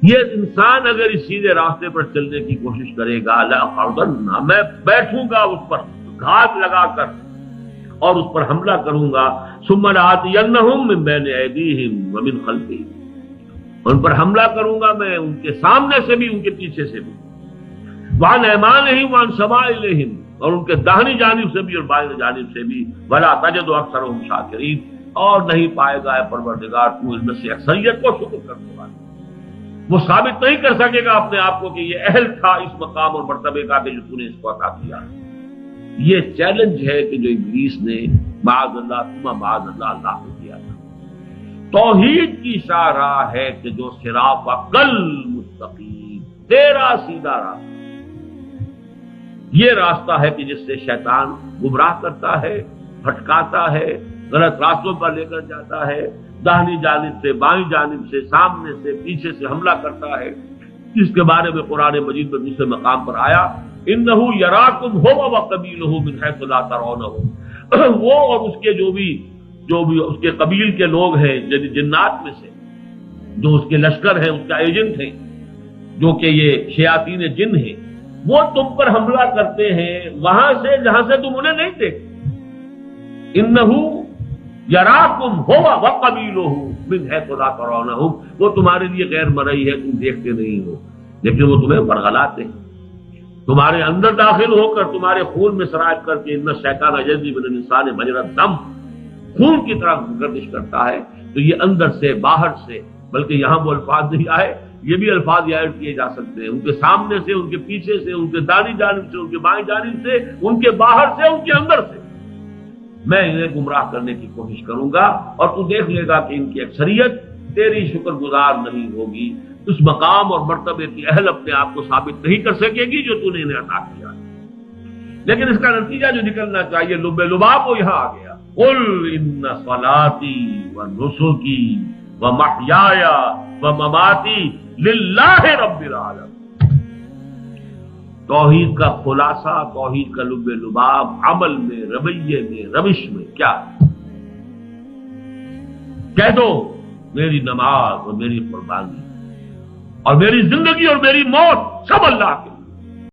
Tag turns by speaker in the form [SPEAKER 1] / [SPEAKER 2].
[SPEAKER 1] یہ انسان اگر اس سیدھے راستے پر چلنے کی کوشش کرے گا، لأقعدن، میں بیٹھوں گا اس پر گھات لگا کر اور اس پر حملہ کروں گا، ثم لآتینہم من بین ایدیہم ومن خلفہم، ان پر حملہ کروں گا میں ان کے سامنے سے بھی ان کے پیچھے سے بھی، وعن ایمانہم وعن شمائلہم، اور ان کے داہنی جانب سے بھی اور بائیں جانب سے بھی، ولا تجد اکثرہم شاکرین، اور نہیں پائے گا اے پروردگار تو ان میں سے اکثریت کو شکر کرنے والے۔ وہ ثابت نہیں کر سکے گا اپنے آپ کو کہ یہ اہل تھا اس مقام اور مرتبے کا کہ جو تو نے اس کو عطا کیا۔ یہ چیلنج ہے کہ جو ابلیس نے معاذ اللہ ثم معاذ اللہ اللہ کو کیا تھا۔ توحید کی شاہ راہ ہے کہ جو صراط المستقیم، تیرا سیدھا راستہ، یہ راستہ ہے کہ جس سے شیطان گمراہ کرتا ہے، بھٹکاتا ہے، غلط راستوں پر لے کر جاتا ہے، داہنی جانب سے، بائیں جانب سے، سامنے سے، پیچھے سے حملہ کرتا ہے، جس کے بارے میں قرآن مجید میں دوسرے مقام پر آیا، انہ یراکم هو وقبیلہ من حیث لا ترونہ، وہ اور اس کے جو بھی اس کے قبیل کے لوگ ہیں جنات میں سے، جو اس کے لشکر ہیں، اس کا ایجنٹ ہیں، جو کہ یہ شیاطین جن ہیں، وہ تم پر حملہ کرتے ہیں وہاں سے جہاں سے تم انہیں نہیں دیکھتے۔ انہ یراکم هو وقبیلہ من حیث لا ترونہ، وہ تمہارے لیے غیر مرئی ہے، تم دیکھتے نہیں ہو، لیکن وہ تمہیں برغلاتے ہیں، تمہارے اندر داخل ہو کر تمہارے خون میں سرایت کر کے، ان الشیطان یجری من الانسان مجری الدم، خون کی طرح گردش کرتا ہے۔ تو یہ اندر سے، باہر سے، بلکہ یہاں وہ الفاظ نہیں آئے، یہ بھی الفاظ ایڈ کیے جا سکتے ہیں، ان کے سامنے سے، ان کے پیچھے سے، ان کے دائیں جانب سے، ان کے بائیں جانب سے، ان کے باہر سے، ان کے اندر سے، میں انہیں گمراہ کرنے کی کوشش کروں گا، اور تو دیکھ لے گا کہ ان کی اکثریت تیری شکر گزار نہیں ہوگی، اس مقام اور مرتبے کی اہل اپنے آپ کو ثابت نہیں کر سکے گی جو تو نے انہیں عطا کیا۔ لیکن اس کا نتیجہ جو نکلنا چاہیے لب لباب، وہ یہاں آ گیا، قل ان صلاتی ونسکی ومحیای ومماتی للہ رب العالمین۔ توحید کا خلاصہ، توحید کا لب لباب عمل میں، رویے میں، روش میں کیا ہے؟ کہہ دو میری نماز اور میری قربانی اور میری زندگی اور میری موت سب اللہ کے